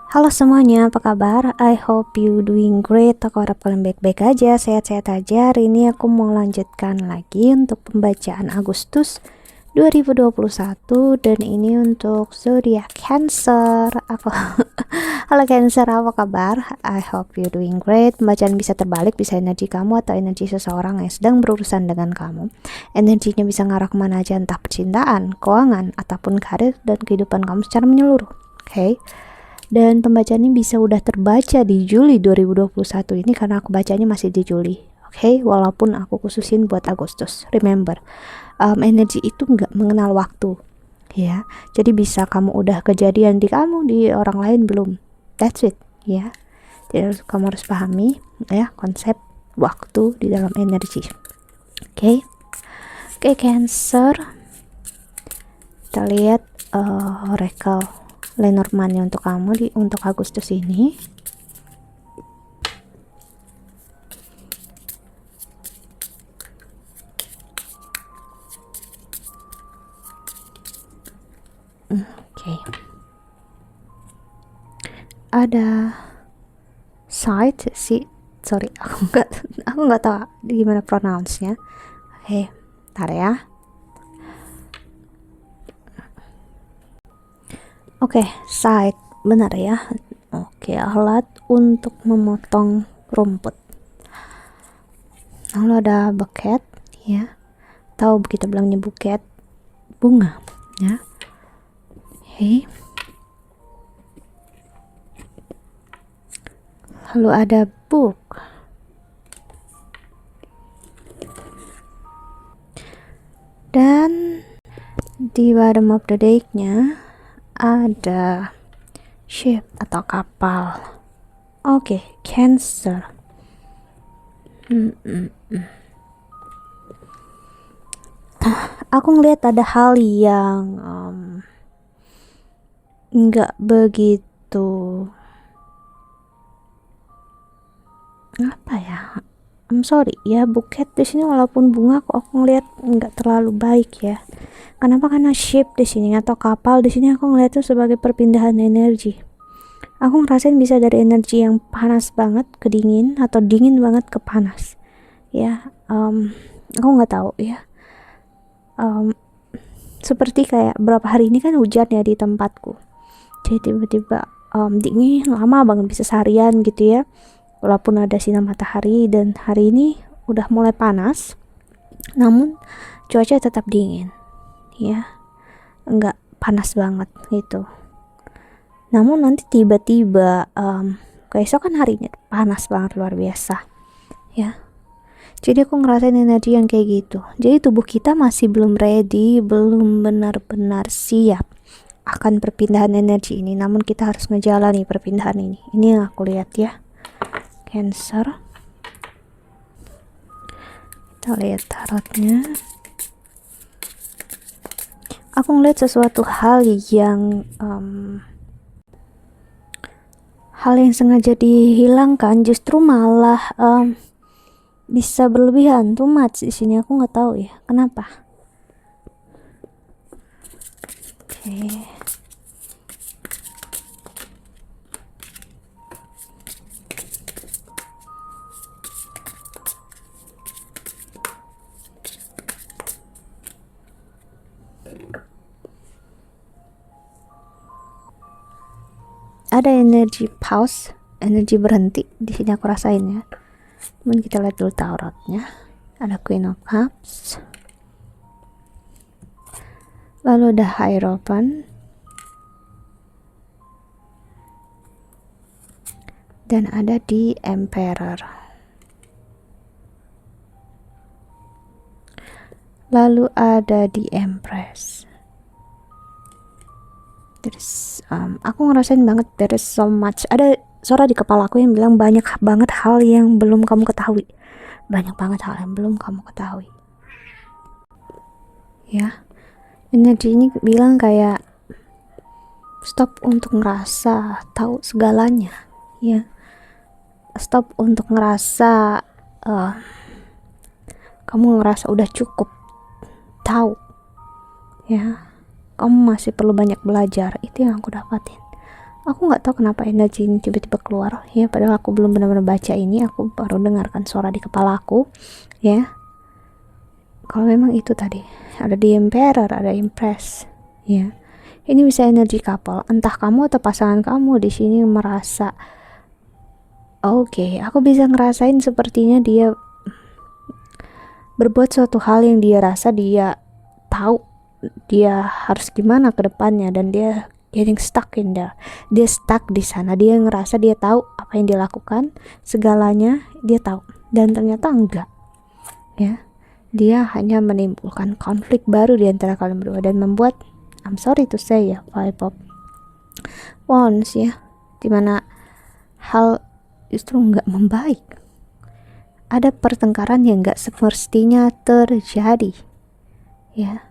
Halo semuanya, apa kabar? I hope you doing great. Aku harap kalian baik-baik aja, sehat-sehat aja. Hari ini aku mau lanjutkan lagi untuk pembacaan Agustus 2021 dan ini untuk zodiak Cancer. Halo Cancer, apa kabar? I hope you doing great. Pembacaan bisa terbalik, bisa energi kamu atau energi seseorang yang sedang berurusan dengan kamu. Energinya bisa ngarah kemana aja, entah percintaan, keuangan, ataupun karir dan kehidupan kamu secara menyeluruh. Oke. Dan pembacaan ini bisa udah terbaca di Juli 2021 ini karena aku bacanya masih di Juli. Oke, walaupun aku khususin buat Agustus. Remember, energi itu nggak mengenal waktu, ya. Jadi bisa kamu udah kejadian di kamu, di orang lain belum. That's it, ya. Jadi kamu harus pahami, ya, konsep waktu di dalam energi. Oke, Cancer. Kita lihat oracle Lenormand untuk kamu untuk Agustus ini. Oke. Ada side sih, sorry, aku nggak tahu gimana pronounce-nya. Oke, bentar ya. Oke, side, benar ya. Oke, alat untuk memotong rumput. Lalu ada buket, ya. Tahu kita bilangnya buket, bunga, ya. Oke. Lalu ada book. Dan di bottom of the deck-nya ada ship atau kapal. Oke, Cancer. Aku ngeliat ada hal yang nggak begitu, apa ya? I'm sorry ya, buket di sini walaupun bunga aku ngeliat nggak terlalu baik ya. Kenapa? Karena ship di sini atau kapal di sini aku ngeliat itu sebagai perpindahan energi. Aku ngerasain bisa dari energi yang panas banget ke dingin atau dingin banget ke panas. Ya, aku nggak tahu ya. Seperti kayak berapa hari ini kan hujan ya di tempatku. Jadi tiba-tiba dingin lama banget, bisa seharian gitu ya. Walaupun ada sinar matahari, dan hari ini udah mulai panas. Namun cuaca tetap dingin. Ya, enggak panas banget gitu. Namun nanti tiba-tiba keesokan harinya panas banget, luar biasa ya. Jadi aku ngerasain energi yang kayak gitu. Jadi tubuh kita masih belum ready, belum benar-benar siap akan perpindahan energi ini. Namun kita harus menjalani perpindahan ini. Ini yang aku lihat ya, Cancer. Kita lihat tarotnya. Aku ngeliat sesuatu hal yang sengaja dihilangkan justru malah bisa berlebihan, too much di sini. Aku nggak tahu ya kenapa. Oke. Ada energi pause, energi berhenti di sini aku rasain ya. Kemudian kita lihat dulu tarotnya. Ada Queen of Cups. Lalu ada Hierophant. Dan ada di Emperor. Lalu ada di Empress. Aku ngerasain banget there is so much. Ada suara di kepala aku yang bilang banyak banget hal yang belum kamu ketahui. Banyak banget hal yang belum kamu ketahui. Ya. Energi ini bilang kayak stop untuk ngerasa tahu segalanya. Ya. Stop untuk ngerasa kamu ngerasa udah cukup tahu. Ya. Kamu masih perlu banyak belajar. Itu yang aku dapatin. Aku nggak tahu kenapa energi ini tiba-tiba keluar ya, padahal aku belum benar-benar baca ini, aku baru dengarkan suara di kepala aku ya. Kalau memang itu tadi ada di Emperor, ada Empress ya, ini bisa energi couple, entah kamu atau pasangan kamu di sini merasa oke, aku bisa ngerasain sepertinya dia berbuat suatu hal yang dia rasa dia tahu dia harus gimana ke depannya, dan dia getting stuck in there. Dia stuck di sana, dia ngerasa dia tahu apa yang dia lakukan, segalanya dia tahu, dan ternyata enggak ya. Dia hanya menimbulkan konflik baru di antara kalian berdua dan membuat, I'm sorry to say ya, Five of Wands ya, dimana hal justru nggak membaik. Ada pertengkaran yang nggak semestinya terjadi ya.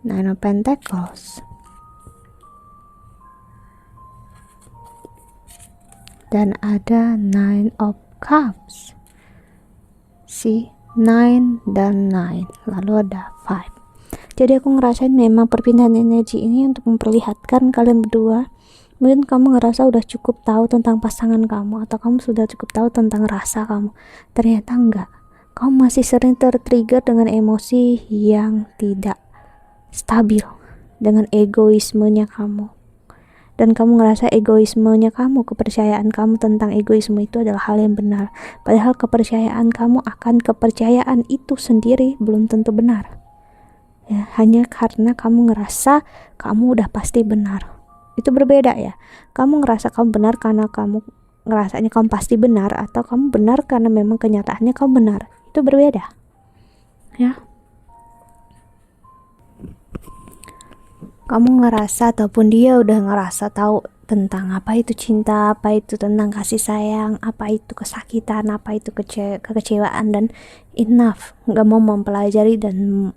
Nine of Pentacles dan ada Nine of Cups. See, 9 dan 9, lalu ada 5. Jadi aku ngerasain memang perpindahan energi ini untuk memperlihatkan kalian berdua, mungkin kamu ngerasa udah cukup tahu tentang pasangan kamu, atau kamu sudah cukup tahu tentang rasa kamu, ternyata enggak. Kamu masih sering tertrigger dengan emosi yang tidak stabil, dengan egoismenya kamu, dan kamu ngerasa egoismenya kamu, kepercayaan kamu tentang egoisme itu adalah hal yang benar, padahal kepercayaan kamu akan kepercayaan itu sendiri belum tentu benar ya, hanya karena kamu ngerasa kamu udah pasti benar. Itu berbeda ya, kamu ngerasa kamu benar karena kamu ngerasanya kamu pasti benar, atau kamu benar karena memang kenyataannya kamu benar. Itu berbeda ya. Kamu ngerasa ataupun dia udah ngerasa tahu tentang apa itu cinta, apa itu tentang kasih sayang, apa itu kesakitan, apa itu kekecewaan, dan enough, nggak mau mempelajari dan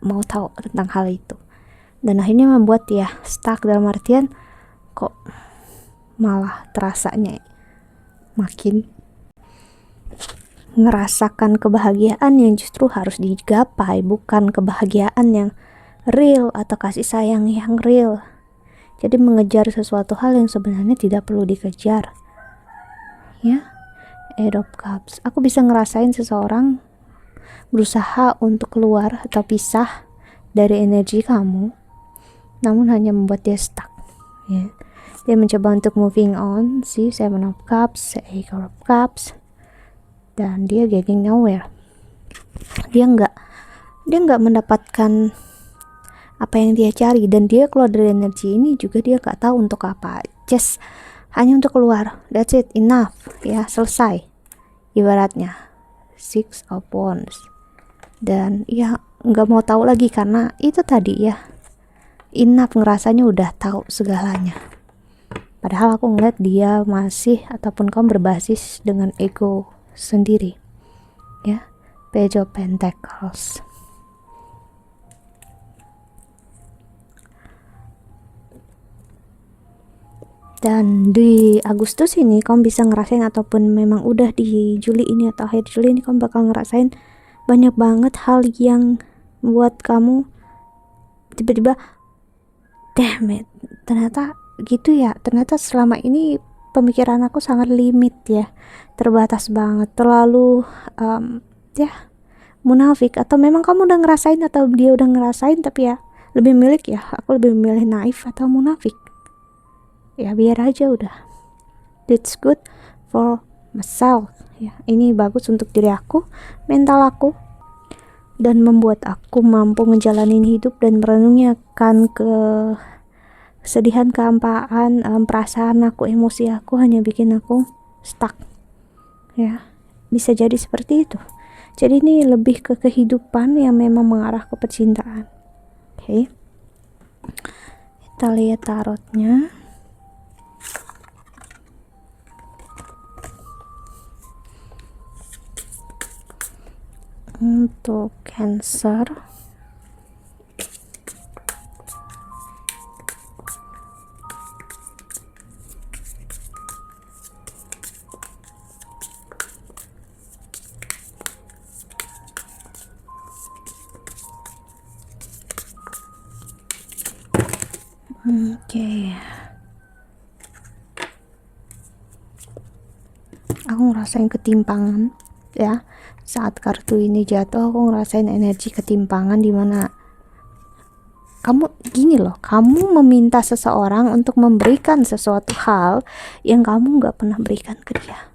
mau tahu tentang hal itu, dan akhirnya membuat dia stuck, dalam artian kok malah terasanya makin ngerasakan kebahagiaan yang justru harus digapai, bukan kebahagiaan yang real atau kasih sayang yang real. Jadi mengejar sesuatu hal yang sebenarnya tidak perlu dikejar ya. Eight of Cups, aku bisa ngerasain seseorang berusaha untuk keluar atau pisah dari energi kamu, namun hanya membuat dia stuck ya. Dia mencoba untuk moving on, si Seven of Cups, Eight of Cups, dan dia getting nowhere. Dia nggak mendapatkan apa yang dia cari, dan dia keluar dari energi ini juga dia nggak tahu untuk apa, just hanya untuk keluar, that's it, enough ya, selesai ibaratnya. Six of Wands, dan ya nggak mau tahu lagi karena itu tadi ya, enough, ngerasanya udah tahu segalanya. Padahal aku ngeliat dia masih, ataupun kamu berbasis dengan ego sendiri ya. Page of Pentacles, dan di Agustus ini kamu bisa ngerasain, ataupun memang udah di Juli ini atau akhir Juli ini, kamu bakal ngerasain banyak banget hal yang buat kamu tiba-tiba damn it, ternyata gitu ya, ternyata selama ini pemikiran aku sangat limit ya, terbatas banget, terlalu ya munafik, atau memang kamu udah ngerasain atau dia udah ngerasain, tapi ya lebih milik ya, aku lebih memilih naif atau munafik ya, biar aja udah, it's good for myself ya, ini bagus untuk diri aku, mental aku, dan membuat aku mampu ngejalanin hidup dan merenungi akan kesedihan, kehampaan, perasaan aku, emosi aku hanya bikin aku stuck ya, bisa jadi seperti itu. Jadi ini lebih ke kehidupan yang memang mengarah ke percintaan. Oke, kita lihat tarotnya. Untuk Cancer, oke. aku ngerasain ketimpangan ya. Saat kartu ini jatuh aku ngerasain energi ketimpangan, dimana kamu gini loh, kamu meminta seseorang untuk memberikan sesuatu hal yang kamu nggak pernah berikan ke dia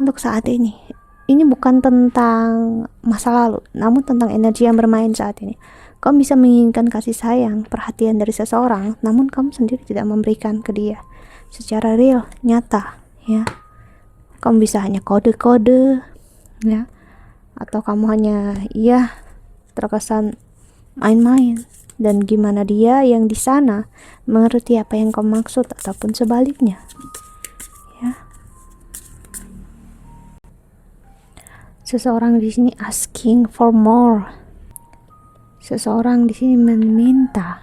untuk saat ini. Ini bukan tentang masa lalu, namun tentang energi yang bermain saat ini. Kamu bisa menginginkan kasih sayang, perhatian dari seseorang, namun kamu sendiri tidak memberikan ke dia secara real, nyata, ya. Kamu bisa hanya kode-kode, ya, atau kamu hanya, ya, terkesan main-main, dan gimana dia yang di sana mengerti apa yang kamu maksud, ataupun sebaliknya, ya. Seseorang di sini asking for more. Seseorang di sini meminta,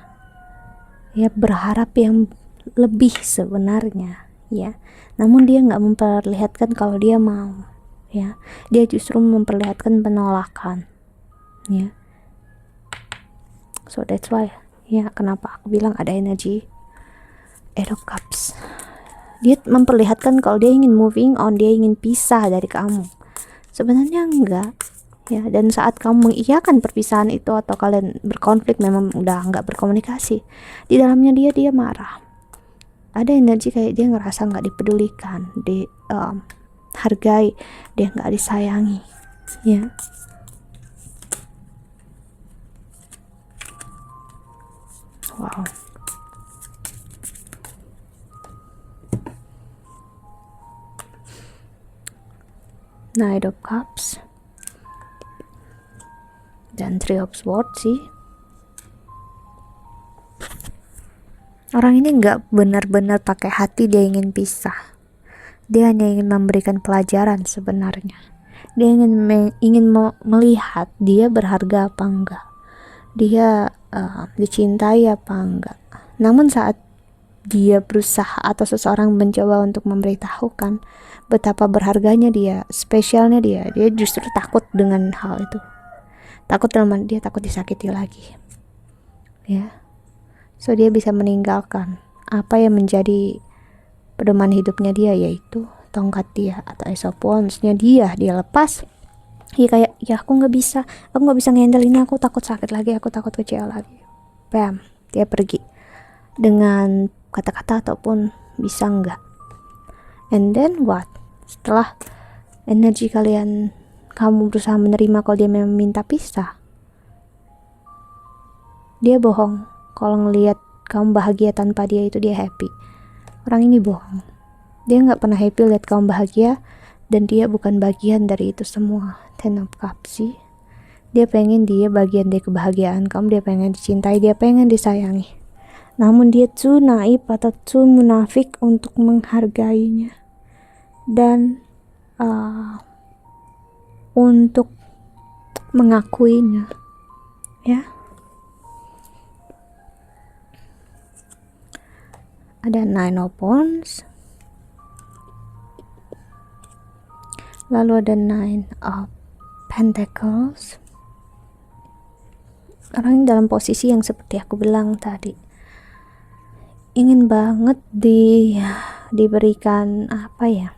ya, berharap yang lebih sebenarnya, ya. Namun dia nggak memperlihatkan kalau dia mau, ya. Dia justru memperlihatkan penolakan, ya. So that's why, ya, kenapa aku bilang ada energi Eight of Cups. Dia memperlihatkan kalau dia ingin moving on, dia ingin pisah dari kamu. Sebenarnya enggak, ya. Dan saat kamu mengiyakan perpisahan itu atau kalian berkonflik, memang udah enggak berkomunikasi, di dalamnya dia marah. Ada energi kayak dia ngerasa nggak dipedulikan, hargai, dia nggak disayangi, ya. Wow. Knight of Cups dan Three of Swords sih. Orang ini nggak benar-benar pakai hati dia ingin pisah. Dia hanya ingin memberikan pelajaran sebenarnya. Dia ingin melihat dia berharga apa enggak, dia dicintai apa enggak. Namun saat dia berusaha atau seseorang mencoba untuk memberitahukan betapa berharganya dia, spesialnya dia justru takut dengan hal itu. Takut dalam dia takut disakiti lagi, ya. So dia bisa meninggalkan apa yang menjadi pedoman hidupnya dia, yaitu tongkat dia atau Ace of Wands-nya dia lepas. Ya kayak, ya aku nggak bisa ngehandle ini, aku takut sakit lagi, aku takut kecewa lagi. Bam, dia pergi dengan kata-kata ataupun bisa enggak. And then what? Setelah energi kalian, kamu berusaha menerima kalau dia memang minta pisah, dia bohong. Kalau ngelihat kamu bahagia tanpa dia, itu dia happy. Orang ini bohong. Dia nggak pernah happy lihat kamu bahagia, dan dia bukan bagian dari itu semua. Ten of Cups sih. Dia pengen dia bagian dari kebahagiaan kamu, dia pengen dicintai, dia pengen disayangi. Namun dia too naif atau too munafik untuk menghargainya dan untuk mengakuinya, ya. Ada Nine of Wands, lalu ada Nine of Pentacles. Orang dalam posisi yang seperti aku bilang tadi, ingin banget diberikan apa ya,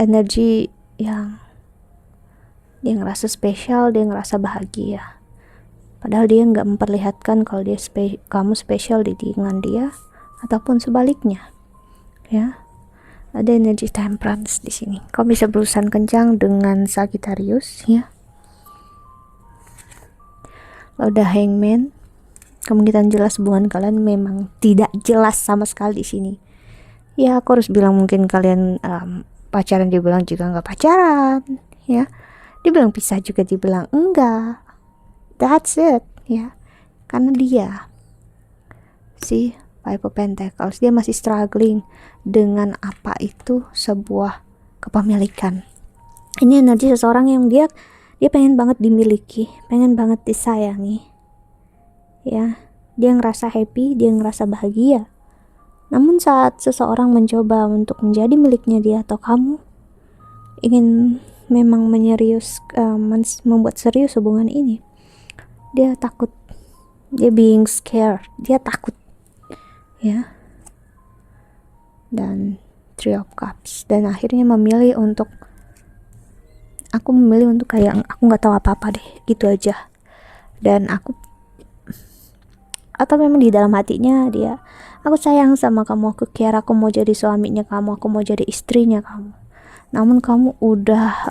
energi yang dia ngerasa spesial, dia ngerasa bahagia, padahal dia nggak memperlihatkan kalau kamu spesial dengan dia, ataupun sebaliknya, ya. Ada energi Temperance di sini. Kau bisa berurusan kencang dengan Sagittarius, ya. Lalu ada Hangman. Kemungkinan jelas hubungan kalian memang tidak jelas sama sekali di sini. Ya, aku harus bilang mungkin kalian pacaran, dibilang juga nggak pacaran, ya. Dibilang pisah juga dibilang enggak. That's it, ya. Karena dia si Five of Pentacles, dia masih struggling dengan apa itu sebuah kepemilikan. Ini energi seseorang yang dia pengen banget dimiliki, pengen banget disayangi, ya. Dia ngerasa happy, dia ngerasa bahagia. Namun saat seseorang mencoba untuk menjadi miliknya dia atau kamu ingin memang membuat serius hubungan ini, dia takut, dia being scared, dia takut, ya. Dan Three of Cups, dan akhirnya aku memilih untuk kayak aku nggak tahu apa-apa deh, gitu aja. Dan atau memang di dalam hatinya dia, aku sayang sama kamu, aku care, aku mau jadi suaminya kamu, aku mau jadi istrinya kamu, namun kamu udah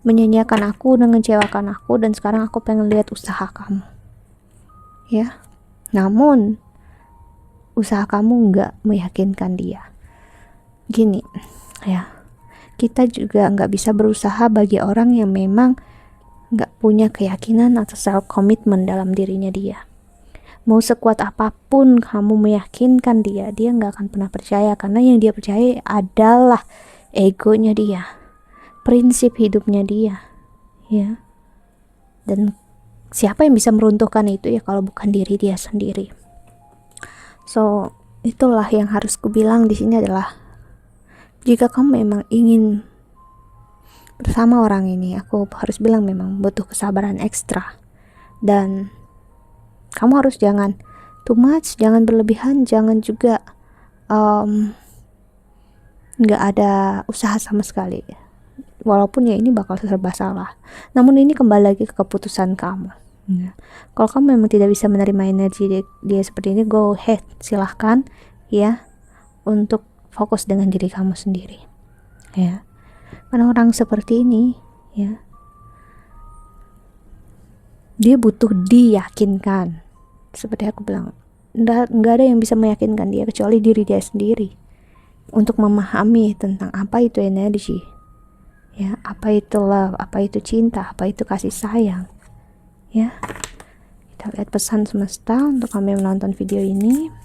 menyanyiakan aku dan mengecewakan aku, dan sekarang aku pengen lihat usaha kamu, ya. Namun usaha kamu nggak meyakinkan dia. Gini ya, kita juga nggak bisa berusaha bagi orang yang memang nggak punya keyakinan atau self commitment dalam dirinya dia. Mau sekuat apapun kamu meyakinkan dia nggak akan pernah percaya, karena yang dia percaya adalah egonya dia, prinsip hidupnya dia, ya. Dan siapa yang bisa meruntuhkan itu ya kalau bukan diri dia sendiri. So itulah yang harus kubilang di sini adalah, jika kamu memang ingin bersama orang ini, aku harus bilang memang butuh kesabaran ekstra, dan kamu harus jangan too much, jangan berlebihan, jangan juga nggak ada usaha sama sekali, walaupun ya ini bakal serba salah. Namun ini kembali lagi ke keputusan kamu, ya. Kalau kamu memang tidak bisa menerima energi dia seperti ini, go ahead, silahkan ya, untuk fokus dengan diri kamu sendiri, ya. Karena orang seperti ini ya, dia butuh diyakinkan. Seperti aku bilang, nggak ada yang bisa meyakinkan dia kecuali diri dia sendiri, untuk memahami tentang apa itu energi, ya, apa itu love, apa itu cinta, apa itu kasih sayang, ya. Kita lihat pesan semesta untuk kami menonton video ini.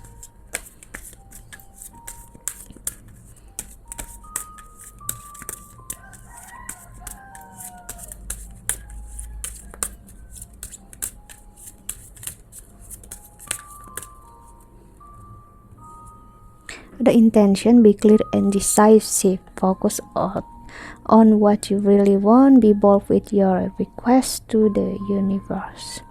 The intention, be clear and decisive, focus on what you really want, be bold with your request to the universe.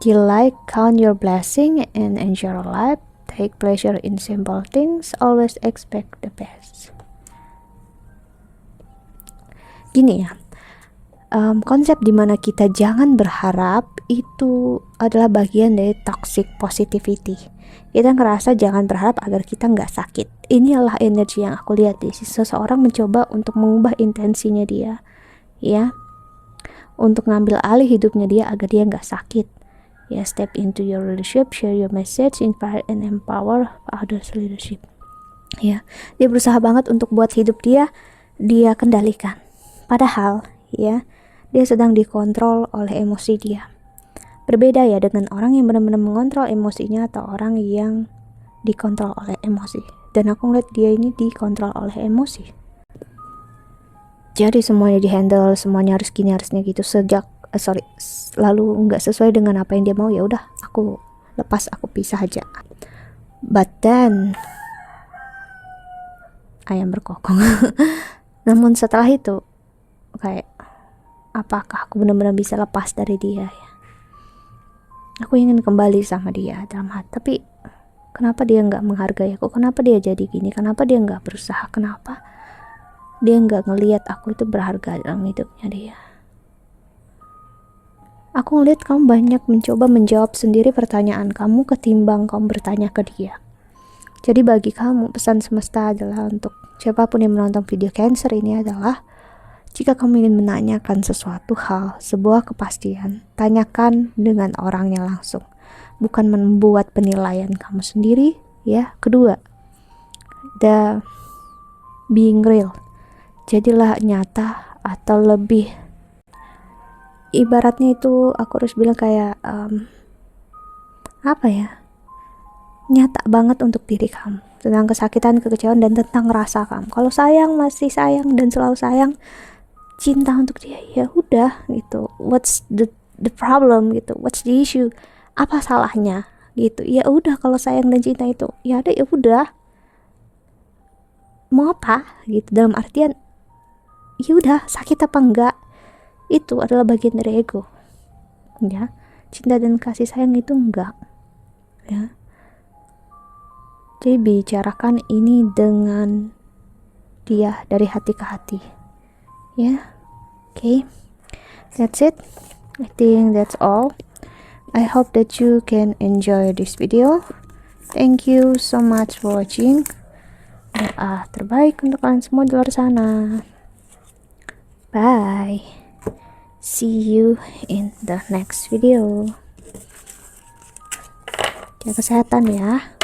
Delight, count your blessing and enjoy your life, take pleasure in simple things, always expect the best. Gini ya, konsep dimana kita jangan berharap itu adalah bagian dari toxic positivity. Kita ngerasa jangan berharap agar kita nggak sakit. Inilah energi yang aku lihat di sini. Seseorang mencoba untuk mengubah intensinya dia, ya, untuk ngambil alih hidupnya dia agar dia nggak sakit, ya. Step into your leadership, share your message, inspire and empower others leadership, ya. Dia berusaha banget untuk buat hidup dia kendalikan, padahal ya, dia sedang dikontrol oleh emosi dia. Berbeda ya dengan orang yang benar-benar mengontrol emosinya atau orang yang dikontrol oleh emosi. Dan aku ngeliat dia ini dikontrol oleh emosi. Jadi semuanya dihandle, semuanya harus gini, harusnya gitu. Lalu nggak sesuai dengan apa yang dia mau, ya udah aku lepas, aku pisah aja. But then ayam berkokong. Namun setelah itu kayak, apakah aku benar-benar bisa lepas dari dia ya? Aku ingin kembali sama dia dalam hati, tapi kenapa dia nggak menghargai aku? Kenapa dia jadi gini? Kenapa dia nggak berusaha? Kenapa dia nggak ngelihat aku itu berharga dalam hidupnya dia? Aku ngeliat kamu banyak mencoba menjawab sendiri pertanyaan kamu ketimbang kamu bertanya ke dia. Jadi bagi kamu, pesan semesta adalah untuk siapapun yang menonton video Cancer ini adalah, jika kamu ingin menanyakan sesuatu hal, sebuah kepastian, tanyakan dengan orangnya langsung, bukan membuat penilaian kamu sendiri, ya. Kedua, being real, jadilah nyata, atau lebih ibaratnya itu aku harus bilang kayak apa ya, nyata banget untuk diri kamu tentang kesakitan, kekecewaan, dan tentang rasa kamu. Kalau sayang, masih sayang dan selalu sayang, cinta untuk dia, ya udah gitu. What's the problem gitu? What's the issue? Apa salahnya gitu? Ya udah, kalau sayang dan cinta itu ya ada, ya udah. Mau apa gitu? Dalam artian ya udah, sakit apa enggak itu adalah bagian dari ego, ya. Cinta dan kasih sayang itu enggak, ya. Jadi bicarakan ini dengan dia dari hati ke hati. Ya, okay. That's it. I think that's all. I hope that you can enjoy this video. Thank you so much for watching. Doa terbaik untuk kalian semua di luar sana. Bye. See you in the next video. Jaga kesehatan ya.